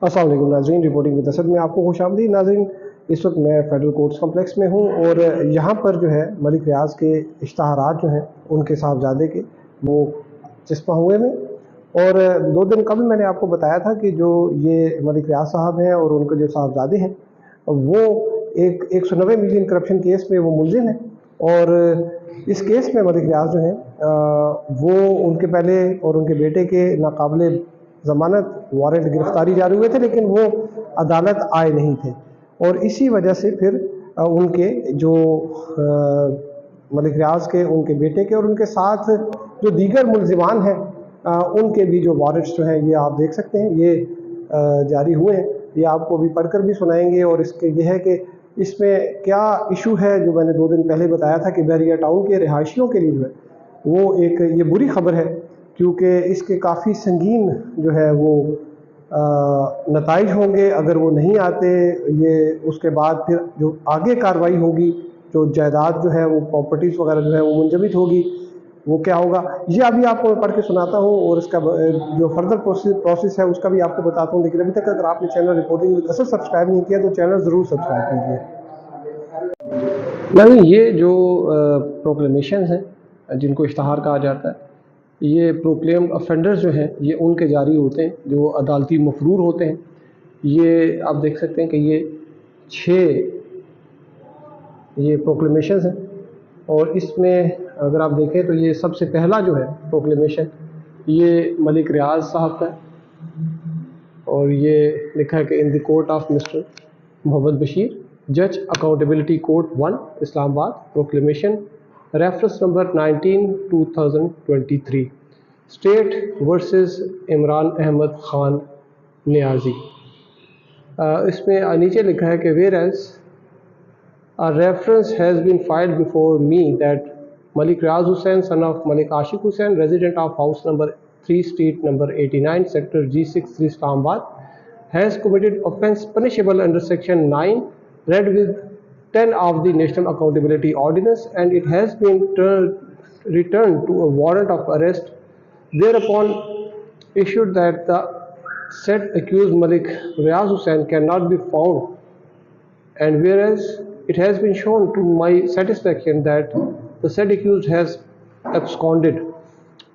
अस्सलाम वालेकुम नाज़रीन, रिपोर्टिंग विद असद में आपको खुशामदीद। नाज़रीन, इस वक्त मैं फेडरल कोर्ट्स कम्प्लेक्स में हूँ और यहाँ पर जो है मलिक रियाज के इश्तहारात जो हैं उनके साहबजादे के वो चस्पा हुए में। और 2 दिन कबल मैंने आपको बताया था कि जो ये मलिक रियाज साहब हैं और उनके जो साहबजादे हैं वो एक 190 मिलियन करप्शन केस में वो मुलजिम हैं। और इस केस में मलिक रियाज जो हैं वो उनके पहले और उनके बेटे के नाकाबिले ज़मानत वारंट गिरफ्तारी जारी हुए थे, लेकिन वो अदालत आए नहीं थे। और इसी वजह से फिर उनके जो मलिक रियाज के, उनके बेटे के और उनके साथ जो दीगर मुलजिमान हैं उनके भी जो वारंट्स जो हैं ये आप देख सकते हैं, ये जारी हुए हैं। ये आपको अभी पढ़कर भी सुनाएंगे। और इसके ये है कि इसमें क्या इशू है, जो मैंने 2 दिन पहले बताया था कि बहरिया टाउन के रिहायशियों के लिए जो है वो एक ये बुरी खबर है, क्योंकि इसके काफ़ी संगीन जो है वो नताइज होंगे अगर वो नहीं आते। ये उसके बाद फिर जो आगे कार्रवाई होगी, जो जायदाद जो है वो प्रॉपर्टीज़ वगैरह जो है वो मुंजमद होगी, वो क्या होगा ये अभी आपको मैं पढ़ के सुनाता हूँ। और इसका जो फर्दर प्रोसेस है उसका भी आपको बताता हूँ। लेकिन अभी तक अगर आपने channel reporting with Asad subscribe नहीं किया तो चैनल ज़रूर सब्सक्राइब कीजिए। नहीं, ये जो प्रोक्लेमेशन हैं जिनको इश्तहार कहा जाता है, ये प्रोक्लेम्ड ऑफेंडर्स जो हैं ये उनके जारी होते हैं जो अदालती मफरूर होते हैं। ये आप देख सकते हैं कि ये 6 ये प्रोक्लेमेशन हैं। और इसमें अगर आप देखें तो ये सबसे पहला जो है प्रोक्लेमेशन ये मलिक रियाज साहब का है। और ये लिखा है कि in the court of mister Mohammad Bashir, जज accountability court 1 Islamabad, proclamation reference number 19/2023 state versus Imran Ahmed Khan Niazi. इसमें नीचे लिखा है कि where as a reference has been filed before me that Malik Riaz Hussain, son of Malik Ashik Hussain, resident of house number 3 street number 89 sector G63 Islamabad, has committed offence punishable under section 9 read with 10 of the National Accountability Ordinance, and it has been returned to a warrant of arrest thereupon issued that the said accused Malik Riaz Hussain cannot be found, and whereas it has been shown to my satisfaction that the said accused has absconded.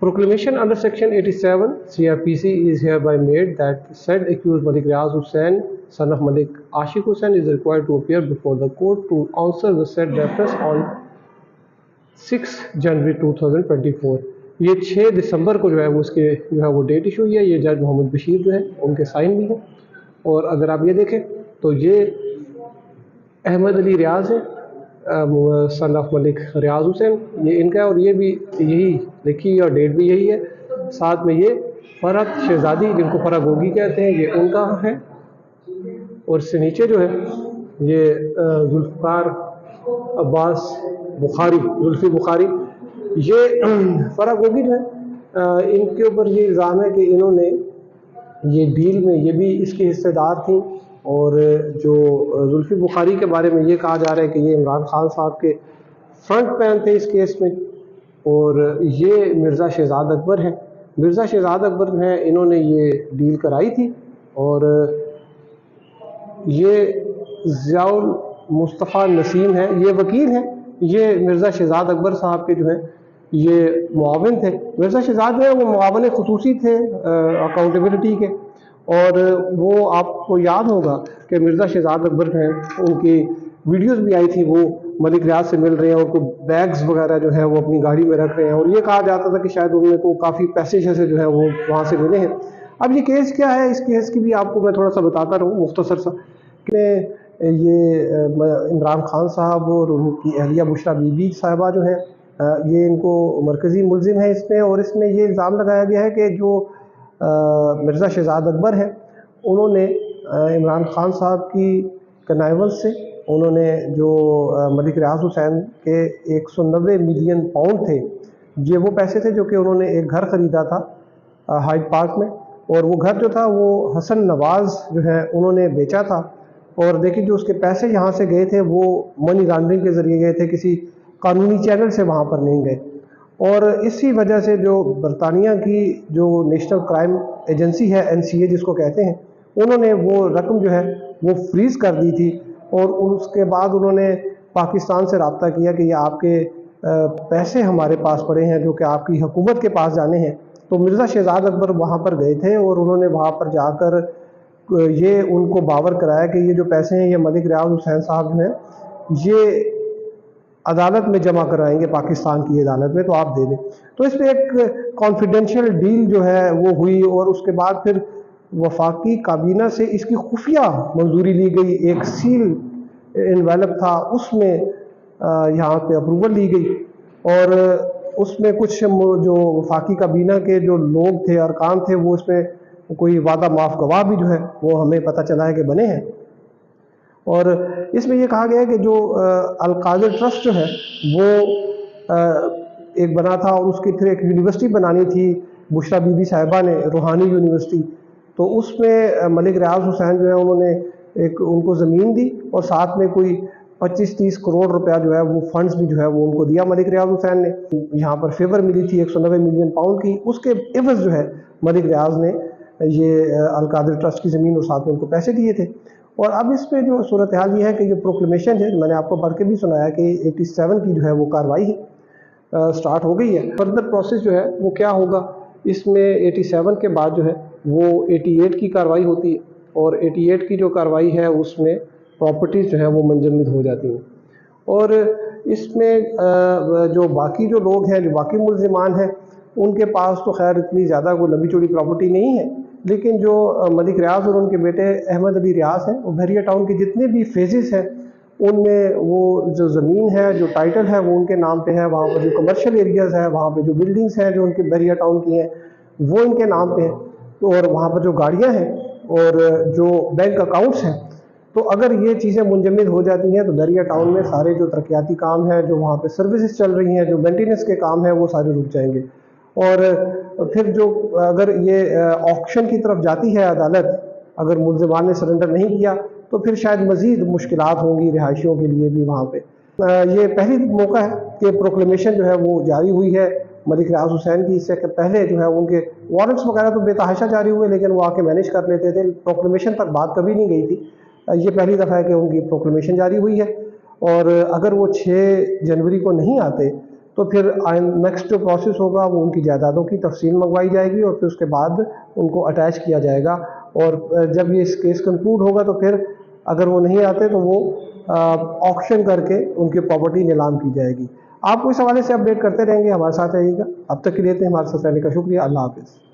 Proclamation under section 87 CRPC is hereby made that said accused Malik Riaz Hussain, son of Malik Ashik Hussain, is required to appear before the court to answer the said reference on 6 January 2024। ये 6 दिसंबर को जो है वो उसके जो है वो date issue हुई है। ये जज मोहम्मद बशीर जो है उनके साइन भी हैं। और अगर आप ये देखें तो ये अहमद अली रियाज है, सन ऑफ मलिक रियाज हुसैन, ये इनका है। और ये भी यही लिखी है और डेट भी यही है। साथ में ये फ़रहत शहज़ादी, जिनको फ़रह गोगी कहते हैं, ये उनका है। और इससे नीचे जो है ये जुल्फ़िकार अब्बास बुखारी, जुल्फ़ी बुखारी, ये फ़रह गोगी जो है इनके ऊपर ये इल्ज़ाम है कि इन्होंने ये डील में ये भी इसकी हिस्सेदार थी। और जो जुल्फ़ी बुखारी के बारे में ये कहा जा रहा है कि ये इमरान खान साहब के फ्रंट पैन थे इस केस में। और ये मिर्ज़ा शहज़ाद अकबर हैं, मिर्ज़ा शहज़ाद अकबर हैं, इन्होंने ये डील कराई थी। और ये ज़ियाउल मुस्तफ़ा नसीम है, ये वकील हैं, ये मिर्ज़ा शहज़ाद अकबर साहब के जो हैं ये मुआविन थे। मिर्ज़ा शहज़ाद हैं वो मुआविन ख़ुसूसी थे अकाउंटेबिलिटी के। और वो आपको याद होगा कि मिर्ज़ा शहज़ाद अकबर हैं, उनकी वीडियोस भी आई थी, वो मलिक रियाज से मिल रहे हैं, उनको बैग्स वगैरह जो है वो अपनी गाड़ी में रख रहे हैं। और ये कहा जाता था कि शायद उन्हें को काफ़ी पैसे से जो है वो वहाँ से मिले हैं। अब ये केस क्या है, इस केस की भी आपको मैं थोड़ा सा बताता रहूँ मुख्तसर सा कि ये इमरान खान साहब और उनकी अहलिया बुशरा बीबी साहिबा जो हैं ये इनको मरकज़ी मुलजिम है इसमें। और इसमें ये इल्ज़ाम लगाया गया है कि जो मिर्ज़ा शहज़ाद अकबर हैं उन्होंने इमरान खान साहब की कनाइवंस से उन्होंने जो मलिक रियाज हुसैन के 190 मिलियन पाउंड थे, ये वो पैसे थे जो कि उन्होंने एक घर ख़रीदा था हाइड पार्क में। और वो घर जो था वो हसन नवाज़ जो है उन्होंने बेचा था। और देखिए जो उसके पैसे यहाँ से गए थे वो मनी लॉन्ड्रिंग के ज़रिए गए थे, किसी कानूनी चैनल से वहाँ पर नहीं गए। और इसी वजह से जो बरतानिया की जो नेशनल क्राइम एजेंसी है NCA जिसको कहते हैं, उन्होंने वो रकम जो है वो फ्रीज़ कर दी थी, और उसके बाद उन्होंने पाकिस्तान से रब्ता किया कि ये आपके पैसे हमारे पास पड़े हैं जो कि आपकी हुकूमत के पास जाने हैं। तो मिर्ज़ा शहजाद अकबर वहाँ पर गए थे और उन्होंने वहाँ पर जाकर ये उनको बावर कराया कि ये जो पैसे हैं ये मलिक रियाज हुसैन साहब जो हैं ये अदालत में जमा कराएंगे, पाकिस्तान की अदालत में, तो आप दे दें। तो इसमें एक कॉन्फिडेंशियल डील जो है वो हुई, और उसके बाद फिर वफाकी काबीना से इसकी खुफिया मंजूरी ली गई। एक सील इन्वेलप था, उसमें यहाँ पे अप्रूवल ली गई, और उसमें कुछ जो वफाकी काबीना के जो लोग थे, अरकान थे, वो इसमें कोई वादा माफ गवाह भी जो है वो हमें पता चला है कि बने हैं। और इसमें ये कहा गया है कि जो अल-कादिर ट्रस्ट जो है वो एक बना था, और उसके फिर एक यूनिवर्सिटी बनानी थी बुशरा बीबी साहिबा ने, रूहानी यूनिवर्सिटी। तो उसमें मलिक रियाज हुसैन जो है उन्होंने एक उनको ज़मीन दी, और साथ में कोई 25-30 करोड़ रुपया जो है वो फंड्स भी जो है वो उनको दिया मलिक रियाज हुसैन ने। यहाँ पर फेवर मिली थी 190 मिलियन पाउंड की, उसके एवज़ जो है मलिक रियाज ने ये अल-कादिर ट्रस्ट की ज़मीन और साथ में उनको पैसे दिए थे। और अब इस पे जो सूरत हाल ये है कि ये प्रोक्लेमेशन है, मैंने आपको पढ़ के भी सुनाया कि 87 की जो है वो कार्रवाई है, स्टार्ट हो गई है। फर्दर प्रोसेस जो है वो क्या होगा, इसमें 87 के बाद जो है वो 88 की कार्रवाई होती है, और 88 की जो कार्रवाई है उसमें प्रॉपर्टीज़ जो है वो मंजमद हो जाती हैं। और इसमें जो बाकी जो लोग हैं, जो बाकी मुल्ज़िमान हैं, उनके पास तो खैर इतनी ज़्यादा कोई लंबी चौड़ी प्रॉपर्टी नहीं है, लेकिन जो मलिक रियाज और उनके बेटे अहमद अली रियाज हैं, वो बहरिया टाउन के जितने भी फेजेस हैं उनमें वो जो ज़मीन है, जो टाइटल है वो उनके नाम पे है। वहाँ पर जो कमर्शियल एरियाज़ है, वहाँ पे जो बिल्डिंग्स हैं जो उनके बहरिया टाउन की हैं वो इनके नाम पे हैं, और वहाँ पर जो गाड़ियाँ हैं और जो बैंक अकाउंट्स हैं। तो अगर ये चीज़ें मुंजमद हो जाती हैं तो बहरिया टाउन में सारे जो तरक्याती काम हैं, जो वहाँ पे सर्विसेज चल रही हैं, जो मेंटेनेंस के काम हैं, वो सारे रुक जाएंगे। और फिर जो अगर ये ऑक्शन की तरफ जाती है अदालत, अगर मुल्ज़िमान ने सरेंडर नहीं किया तो फिर शायद मज़ीद मुश्किलात होंगी रिहायशियों के लिए भी वहाँ पे। ये पहली मौका है कि प्रोक्लेमेशन जो है वो जारी हुई है मलिक रियाज हुसैन की। इससे पहले जो है उनके वारंट्स वगैरह तो बेतहाशा जारी हुए, लेकिन वो आके मैनेज कर लेते थे, प्रोक्लेमेशन तक बात कभी नहीं गई थी। ये पहली दफ़ा है कि उनकी प्रोक्लेमेशन जारी हुई है, और अगर वो 6 जनवरी को नहीं आते तो फिर नेक्स्ट जो प्रोसेस होगा वो उनकी जायदादों की तफसील मंगवाई जाएगी, और फिर उसके बाद उनको अटैच किया जाएगा। और जब ये इस केस कंक्लूड होगा तो फिर अगर वो नहीं आते तो वो ऑक्शन करके उनकी प्रॉपर्टी नीलाम की जाएगी। आपको इस हवाले से अपडेट करते रहेंगे, हमारे साथ रहिएगा। अब तक के लिए तो हमारे साथ रहने का शुक्रिया। अल्लाह हाफ़िज़।